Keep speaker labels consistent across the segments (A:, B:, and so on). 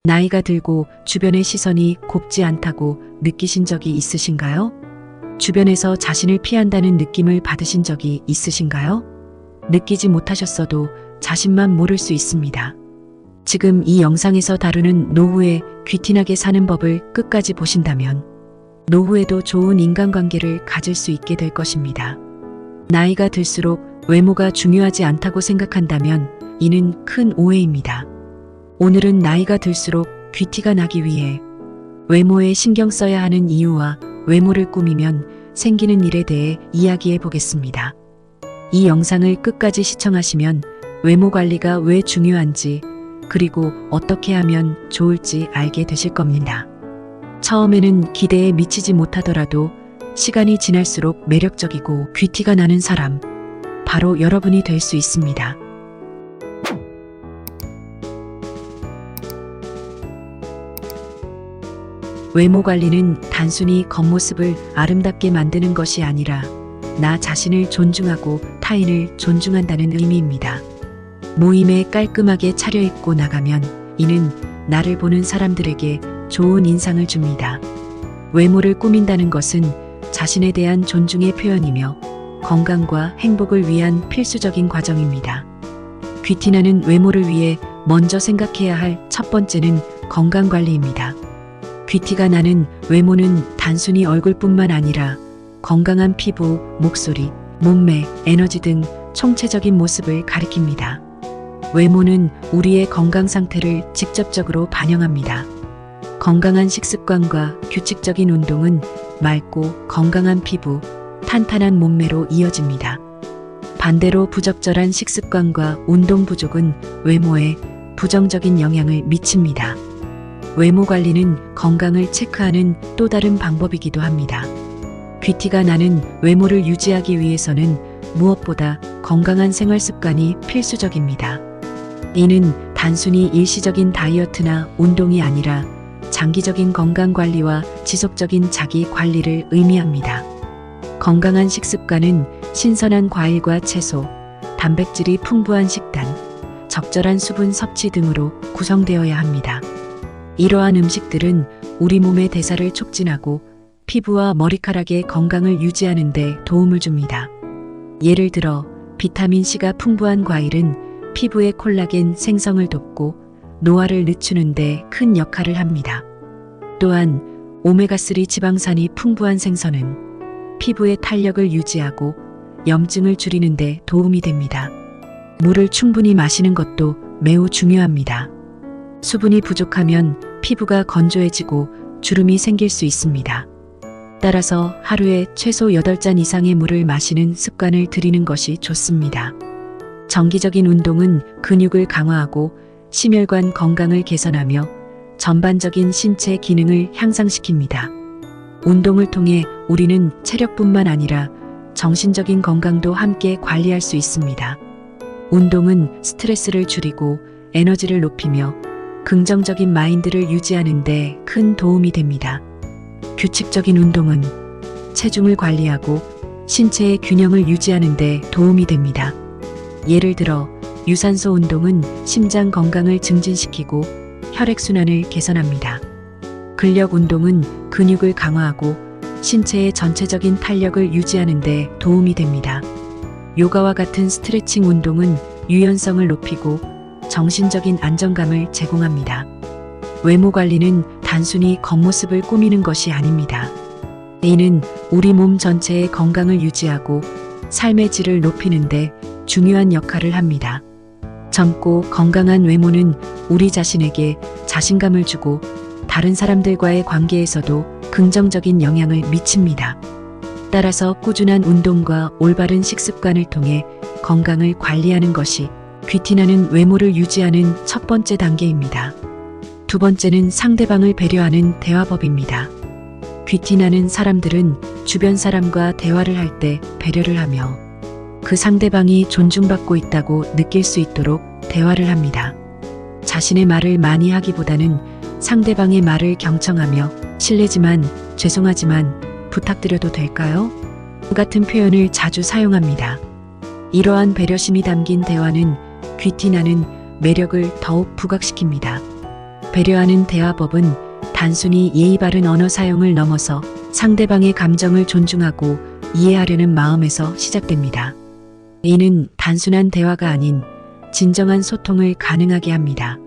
A: 나이가 들고 주변의 시선이 곱지 않다고 느끼신 적이 있으신가요? 주변에서 자신을 피한다는 느낌을 받으신 적이 있으신가요? 느끼지 못하셨어도 자신만 모를 수 있습니다. 지금 이 영상에서 다루는 노후에 귀티나게 사는 법을 끝까지 보신다면 노후에도 좋은 인간관계를 가질 수 있게 될 것입니다. 나이가 들수록 외모가 중요하지 않다고 생각한다면 이는 큰 오해입니다. 오늘은 나이가 들수록 귀티가 나기 위해 외모에 신경 써야 하는 이유와 외모를 꾸미면 생기는 일에 대해 이야기해 보겠습니다. 이 영상을 끝까지 시청하시면 외모 관리가 왜 중요한지 그리고 어떻게 하면 좋을지 알게 되실 겁니다. 처음에는 기대에 미치지 못하더라도 시간이 지날수록 매력적이고 귀티가 나는 사람, 바로 여러분이 될 수 있습니다. 외모 관리는 단순히 겉모습을 아름답게 만드는 것이 아니라 나 자신을 존중하고 타인을 존중한다는 의미입니다. 모임에 깔끔하게 차려입고 나가면 이는 나를 보는 사람들에게 좋은 인상을 줍니다. 외모를 꾸민다는 것은 자신에 대한 존중의 표현이며 건강과 행복을 위한 필수적인 과정입니다. 귀티나는 외모를 위해 먼저 생각해야 할 첫 번째는 건강관리입니다. 귀티가 나는 외모는 단순히 얼굴뿐만 아니라 건강한 피부, 목소리, 몸매, 에너지 등 총체적인 모습을 가리킵니다. 외모는 우리의 건강 상태를 직접적으로 반영합니다. 건강한 식습관과 규칙적인 운동은 맑고 건강한 피부, 탄탄한 몸매로 이어집니다. 반대로 부적절한 식습관과 운동 부족은 외모에 부정적인 영향을 미칩니다. 외모 관리는 건강을 체크하는 또 다른 방법이기도 합니다. 귀티가 나는 외모를 유지하기 위해서는 무엇보다 건강한 생활 습관이 필수적입니다. 이는 단순히 일시적인 다이어트나 운동이 아니라 장기적인 건강 관리와 지속적인 자기 관리를 의미합니다. 건강한 식습관은 신선한 과일과 채소, 단백질이 풍부한 식단, 적절한 수분 섭취 등으로 구성되어야 합니다. 이러한 음식들은 우리 몸의 대사를 촉진하고 피부와 머리카락의 건강을 유지하는 데 도움을 줍니다. 예를 들어 비타민C가 풍부한 과일은 피부의 콜라겐 생성을 돕고 노화를 늦추는 데 큰 역할을 합니다. 또한 오메가3 지방산이 풍부한 생선은 피부의 탄력을 유지하고 염증을 줄이는 데 도움이 됩니다. 물을 충분히 마시는 것도 매우 중요합니다. 수분이 부족하면 피부가 건조해지고 주름이 생길 수 있습니다. 따라서 하루에 최소 8잔 이상의 물을 마시는 습관을 들이는 것이 좋습니다. 정기적인 운동은 근육을 강화하고 심혈관 건강을 개선하며 전반적인 신체 기능을 향상시킵니다. 운동을 통해 우리는 체력뿐만 아니라 정신적인 건강도 함께 관리할 수 있습니다. 운동은 스트레스를 줄이고 에너지를 높이며 긍정적인 마인드를 유지하는 데 큰 도움이 됩니다. 규칙적인 운동은 체중을 관리하고 신체의 균형을 유지하는 데 도움이 됩니다. 예를 들어 유산소 운동은 심장 건강을 증진시키고 혈액순환을 개선합니다. 근력 운동은 근육을 강화하고 신체의 전체적인 탄력을 유지하는 데 도움이 됩니다. 요가와 같은 스트레칭 운동은 유연성을 높이고 정신적인 안정감을 제공합니다. 외모 관리는 단순히 겉모습을 꾸미는 것이 아닙니다. 이는 우리 몸 전체의 건강을 유지하고 삶의 질을 높이는 데 중요한 역할을 합니다. 젊고 건강한 외모는 우리 자신에게 자신감을 주고 다른 사람들과의 관계에서도 긍정적인 영향을 미칩니다. 따라서 꾸준한 운동과 올바른 식습관을 통해 건강을 관리하는 것이 귀티나는 외모를 유지하는 첫 번째 단계입니다. 두 번째는 상대방을 배려하는 대화법입니다. 귀티나는 사람들은 주변 사람과 대화를 할 때 배려를 하며 그 상대방이 존중받고 있다고 느낄 수 있도록 대화를 합니다. 자신의 말을 많이 하기보다는 상대방의 말을 경청하며 실례지만 죄송하지만 부탁드려도 될까요? 같은 표현을 자주 사용합니다. 이러한 배려심이 담긴 대화는 귀티나는 매력을 더욱 부각시킵니다. 배려하는 대화법은 단순히 예의 바른 언어 사용을 넘어서 상대방의 감정을 존중하고 이해하려는 마음에서 시작됩니다. 이는 단순한 대화가 아닌 진정한 소통을 가능하게 합니다.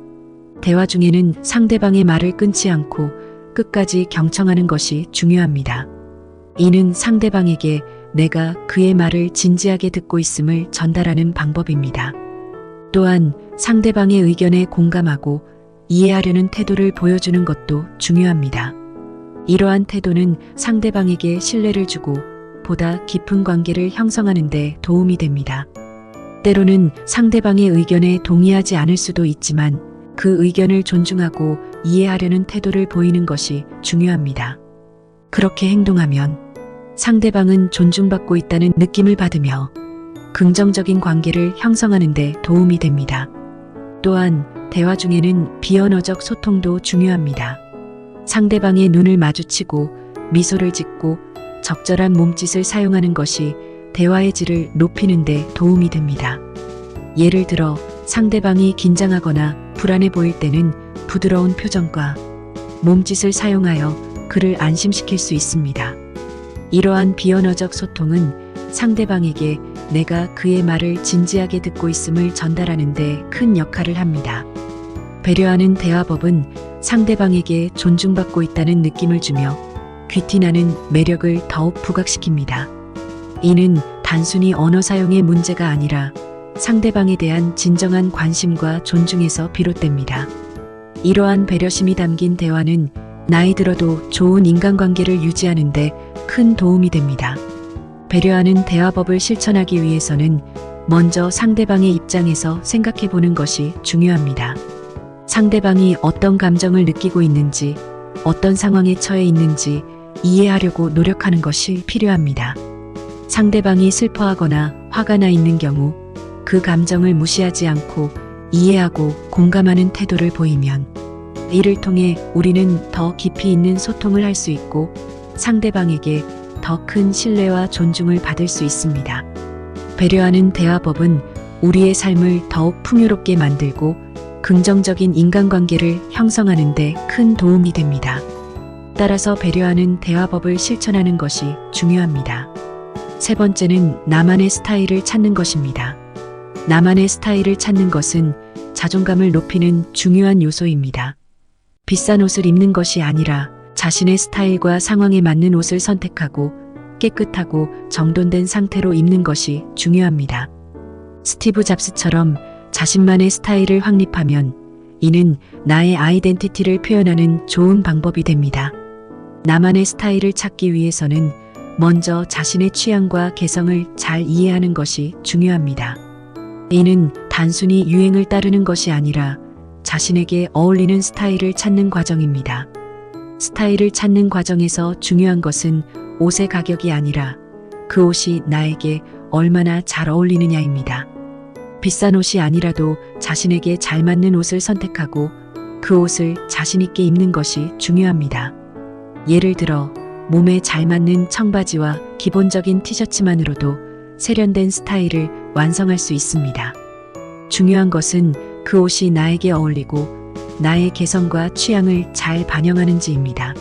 A: 대화 중에는 상대방의 말을 끊지 않고 끝까지 경청하는 것이 중요합니다. 이는 상대방에게 내가 그의 말을 진지하게 듣고 있음을 전달하는 방법입니다. 또한 상대방의 의견에 공감하고 이해하려는 태도를 보여주는 것도 중요합니다. 이러한 태도는 상대방에게 신뢰를 주고 보다 깊은 관계를 형성하는 데 도움이 됩니다. 때로는 상대방의 의견에 동의하지 않을 수도 있지만 그 의견을 존중하고 이해하려는 태도를 보이는 것이 중요합니다. 그렇게 행동하면 상대방은 존중받고 있다는 느낌을 받으며 긍정적인 관계를 형성하는 데 도움이 됩니다. 또한 대화 중에는 비언어적 소통도 중요합니다. 상대방의 눈을 마주치고 미소를 짓고 적절한 몸짓을 사용하는 것이 대화의 질을 높이는 데 도움이 됩니다. 예를 들어 상대방이 긴장하거나 불안해 보일 때는 부드러운 표정과 몸짓을 사용하여 그를 안심시킬 수 있습니다. 이러한 비언어적 소통은 상대방에게 내가 그의 말을 진지하게 듣고 있음을 전달하는 데 큰 역할을 합니다. 배려하는 대화법은 상대방에게 존중받고 있다는 느낌을 주며 귀티나는 매력을 더욱 부각시킵니다. 이는 단순히 언어 사용의 문제가 아니라 상대방에 대한 진정한 관심과 존중에서 비롯됩니다. 이러한 배려심이 담긴 대화는 나이 들어도 좋은 인간관계를 유지하는 데 큰 도움이 됩니다. 배려하는 대화법을 실천하기 위해서는 먼저 상대방의 입장에서 생각해 보는 것이 중요합니다. 상대방이 어떤 감정을 느끼고 있는지, 어떤 상황에 처해 있는지 이해하려고 노력하는 것이 필요합니다. 상대방이 슬퍼하거나 화가 나 있는 경우 그 감정을 무시하지 않고 이해하고 공감하는 태도를 보이면 이를 통해 우리는 더 깊이 있는 소통을 할 수 있고 상대방에게 더 큰 신뢰와 존중을 받을 수 있습니다. 배려하는 대화법은 우리의 삶을 더욱 풍요롭게 만들고 긍정적인 인간관계를 형성하는 데 큰 도움이 됩니다. 따라서 배려하는 대화법을 실천하는 것이 중요합니다. 세 번째는 나만의 스타일을 찾는 것입니다. 나만의 스타일을 찾는 것은 자존감을 높이는 중요한 요소입니다. 비싼 옷을 입는 것이 아니라 자신의 스타일과 상황에 맞는 옷을 선택하고 깨끗하고 정돈된 상태로 입는 것이 중요합니다. 스티브 잡스처럼 자신만의 스타일을 확립하면 이는 나의 아이덴티티를 표현하는 좋은 방법이 됩니다. 나만의 스타일을 찾기 위해서는 먼저 자신의 취향과 개성을 잘 이해하는 것이 중요합니다. 이는 단순히 유행을 따르는 것이 아니라 자신에게 어울리는 스타일을 찾는 과정입니다. 스타일을 찾는 과정에서 중요한 것은 옷의 가격이 아니라 그 옷이 나에게 얼마나 잘 어울리느냐입니다. 비싼 옷이 아니라도 자신에게 잘 맞는 옷을 선택하고 그 옷을 자신 있게 입는 것이 중요합니다. 예를 들어 몸에 잘 맞는 청바지와 기본적인 티셔츠만으로도 세련된 스타일을 완성할 수 있습니다. 중요한 것은 그 옷이 나에게 어울리고 나의 개성과 취향을 잘 반영하는지입니다.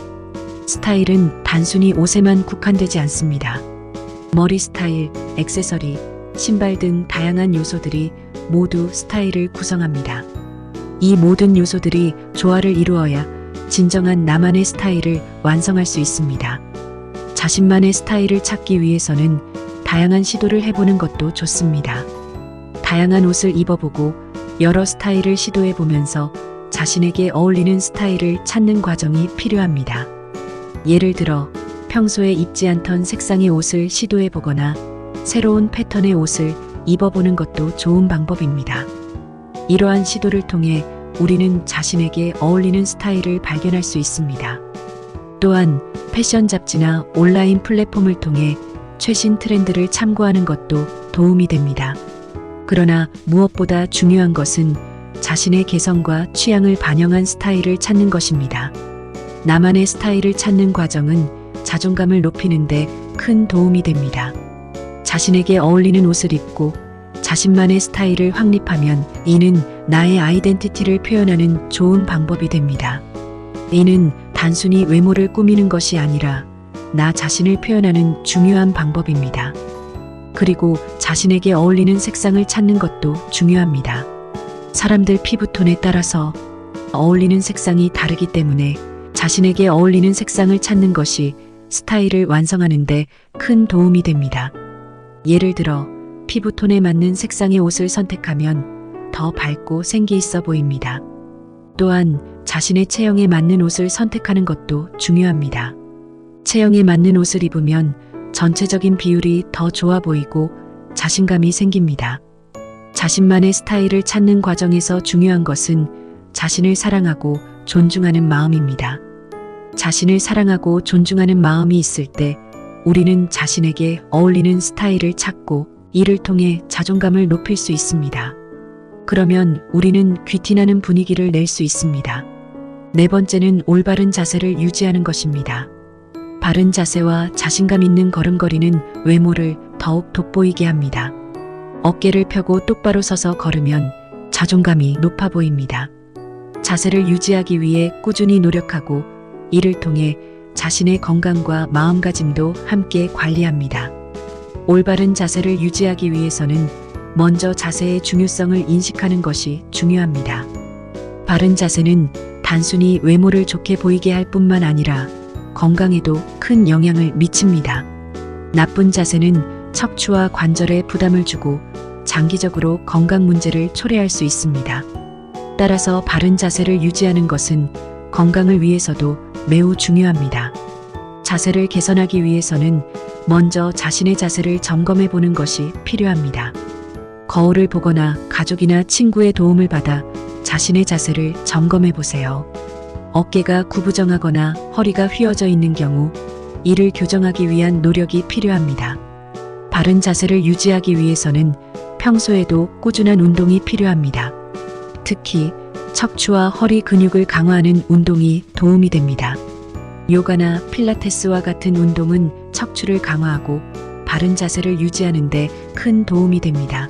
A: 스타일은 단순히 옷에만 국한되지 않습니다. 머리 스타일, 액세서리, 신발 등 다양한 요소들이 모두 스타일을 구성합니다. 이 모든 요소들이 조화를 이루어야 진정한 나만의 스타일을 완성할 수 있습니다. 자신만의 스타일을 찾기 위해서는 다양한 시도를 해보는 것도 좋습니다. 다양한 옷을 입어보고 여러 스타일을 시도해보면서 자신에게 어울리는 스타일을 찾는 과정이 필요합니다. 예를 들어 평소에 입지 않던 색상의 옷을 시도해보거나 새로운 패턴의 옷을 입어보는 것도 좋은 방법입니다. 이러한 시도를 통해 우리는 자신에게 어울리는 스타일을 발견할 수 있습니다. 또한 패션 잡지나 온라인 플랫폼을 통해 최신 트렌드를 참고하는 것도 도움이 됩니다. 그러나 무엇보다 중요한 것은 자신의 개성과 취향을 반영한 스타일을 찾는 것입니다. 나만의 스타일을 찾는 과정은 자존감을 높이는 데 큰 도움이 됩니다. 자신에게 어울리는 옷을 입고 자신만의 스타일을 확립하면 이는 나의 아이덴티티를 표현하는 좋은 방법이 됩니다. 이는 단순히 외모를 꾸미는 것이 아니라 나 자신을 표현하는 중요한 방법입니다. 그리고 자신에게 어울리는 색상을 찾는 것도 중요합니다. 사람들 피부톤에 따라서 어울리는 색상이 다르기 때문에 자신에게 어울리는 색상을 찾는 것이 스타일을 완성하는 데 큰 도움이 됩니다. 예를 들어 피부톤에 맞는 색상의 옷을 선택하면 더 밝고 생기 있어 보입니다. 또한 자신의 체형에 맞는 옷을 선택하는 것도 중요합니다. 체형에 맞는 옷을 입으면 전체적인 비율이 더 좋아 보이고 자신감이 생깁니다. 자신만의 스타일을 찾는 과정에서 중요한 것은 자신을 사랑하고 존중하는 마음입니다. 자신을 사랑하고 존중하는 마음이 있을 때 우리는 자신에게 어울리는 스타일을 찾고 이를 통해 자존감을 높일 수 있습니다. 그러면 우리는 귀티나는 분위기를 낼 수 있습니다. 네 번째는 올바른 자세를 유지하는 것입니다. 바른 자세와 자신감 있는 걸음걸이는 외모를 더욱 돋보이게 합니다. 어깨를 펴고 똑바로 서서 걸으면 자존감이 높아 보입니다. 자세를 유지하기 위해 꾸준히 노력하고 이를 통해 자신의 건강과 마음가짐도 함께 관리합니다. 올바른 자세를 유지하기 위해서는 먼저 자세의 중요성을 인식하는 것이 중요합니다. 바른 자세는 단순히 외모를 좋게 보이게 할 뿐만 아니라 건강에도 큰 영향을 미칩니다. 나쁜 자세는 척추와 관절에 부담을 주고 장기적으로 건강 문제를 초래할 수 있습니다. 따라서 바른 자세를 유지하는 것은 건강을 위해서도 매우 중요합니다. 자세를 개선하기 위해서는 먼저 자신의 자세를 점검해 보는 것이 필요합니다. 거울을 보거나 가족이나 친구의 도움을 받아 자신의 자세를 점검해 보세요. 어깨가 구부정하거나 허리가 휘어져 있는 경우 이를 교정하기 위한 노력이 필요합니다. 바른 자세를 유지하기 위해서는 평소에도 꾸준한 운동이 필요합니다. 특히 척추와 허리 근육을 강화하는 운동이 도움이 됩니다. 요가나 필라테스와 같은 운동은 척추를 강화하고 바른 자세를 유지하는 데 큰 도움이 됩니다.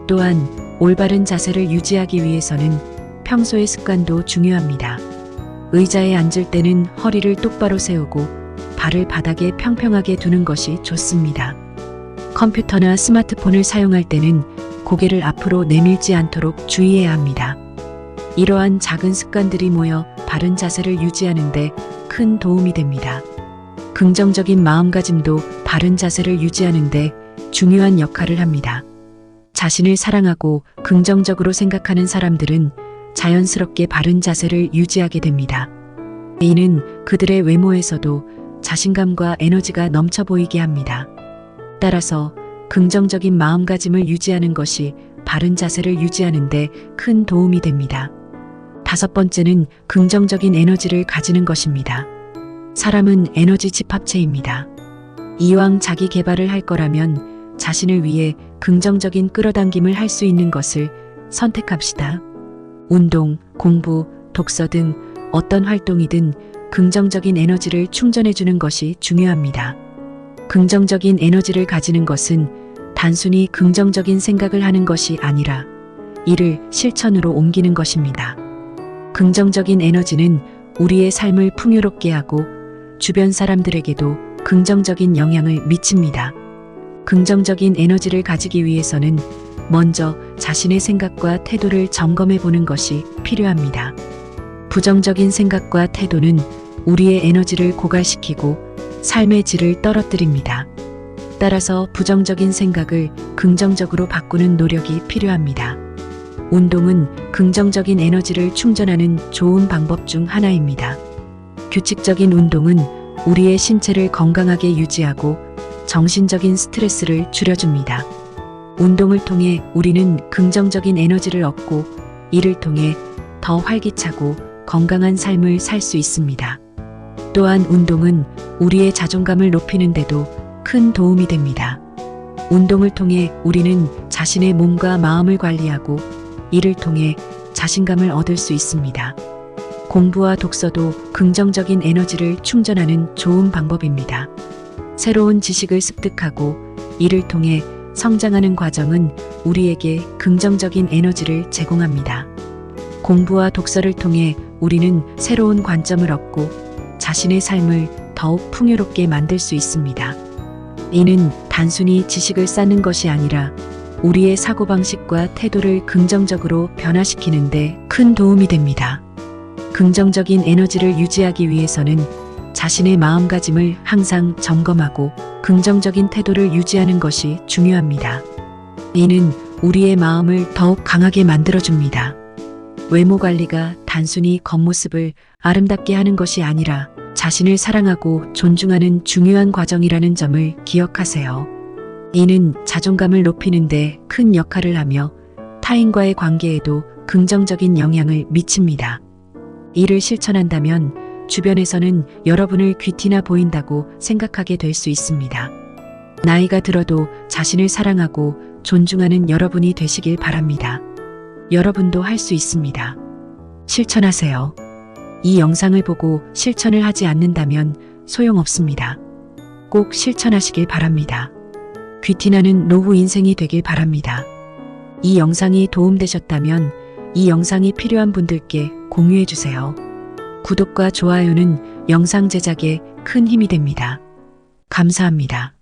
A: 또한 올바른 자세를 유지하기 위해서는 평소의 습관도 중요합니다. 의자에 앉을 때는 허리를 똑바로 세우고 발을 바닥에 평평하게 두는 것이 좋습니다. 컴퓨터나 스마트폰을 사용할 때는 고개를 앞으로 내밀지 않도록 주의해야 합니다. 이러한 작은 습관들이 모여 바른 자세를 유지하는 데 큰 도움이 됩니다. 긍정적인 마음가짐도 바른 자세를 유지하는 데 중요한 역할을 합니다. 자신을 사랑하고 긍정적으로 생각하는 사람들은 자연스럽게 바른 자세를 유지하게 됩니다. 이는 그들의 외모에서도 자신감과 에너지가 넘쳐 보이게 합니다. 따라서 긍정적인 마음가짐을 유지하는 것이 바른 자세를 유지하는 데 큰 도움이 됩니다. 다섯 번째는 긍정적인 에너지를 가지는 것입니다. 사람은 에너지 집합체입니다. 이왕 자기 개발을 할 거라면 자신을 위해 긍정적인 끌어당김을 할 수 있는 것을 선택합시다. 운동, 공부, 독서 등 어떤 활동이든 긍정적인 에너지를 충전해주는 것이 중요합니다. 긍정적인 에너지를 가지는 것은 단순히 긍정적인 생각을 하는 것이 아니라 이를 실천으로 옮기는 것입니다. 긍정적인 에너지는 우리의 삶을 풍요롭게 하고 주변 사람들에게도 긍정적인 영향을 미칩니다. 긍정적인 에너지를 가지기 위해서는 먼저 자신의 생각과 태도를 점검해 보는 것이 필요합니다. 부정적인 생각과 태도는 우리의 에너지를 고갈시키고 삶의 질을 떨어뜨립니다. 따라서 부정적인 생각을 긍정적으로 바꾸는 노력이 필요합니다. 운동은 긍정적인 에너지를 충전하는 좋은 방법 중 하나입니다. 규칙적인 운동은 우리의 신체를 건강하게 유지하고 정신적인 스트레스를 줄여줍니다. 운동을 통해 우리는 긍정적인 에너지를 얻고 이를 통해 더 활기차고 건강한 삶을 살 수 있습니다. 또한 운동은 우리의 자존감을 높이는 데도 큰 도움이 됩니다. 운동을 통해 우리는 자신의 몸과 마음을 관리하고 이를 통해 자신감을 얻을 수 있습니다. 공부와 독서도 긍정적인 에너지를 충전하는 좋은 방법입니다. 새로운 지식을 습득하고 이를 통해 성장하는 과정은 우리에게 긍정적인 에너지를 제공합니다. 공부와 독서를 통해 우리는 새로운 관점을 얻고 자신의 삶을 더욱 풍요롭게 만들 수 있습니다. 이는 단순히 지식을 쌓는 것이 아니라 우리의 사고방식과 태도를 긍정적으로 변화시키는 데 큰 도움이 됩니다. 긍정적인 에너지를 유지하기 위해서는 자신의 마음가짐을 항상 점검하고 긍정적인 태도를 유지하는 것이 중요합니다. 이는 우리의 마음을 더욱 강하게 만들어줍니다. 외모 관리가 단순히 겉모습을 아름답게 하는 것이 아니라 자신을 사랑하고 존중하는 중요한 과정이라는 점을 기억하세요. 이는 자존감을 높이는 데 큰 역할을 하며 타인과의 관계에도 긍정적인 영향을 미칩니다. 이를 실천한다면 주변에서는 여러분을 귀티나 보인다고 생각하게 될 수 있습니다. 나이가 들어도 자신을 사랑하고 존중하는 여러분이 되시길 바랍니다. 여러분도 할 수 있습니다. 실천하세요. 이 영상을 보고 실천을 하지 않는다면 소용없습니다. 꼭 실천하시길 바랍니다. 귀티나는 노후 인생이 되길 바랍니다. 이 영상이 도움되셨다면 이 영상이 필요한 분들께 공유해주세요. 구독과 좋아요는 영상 제작에 큰 힘이 됩니다. 감사합니다.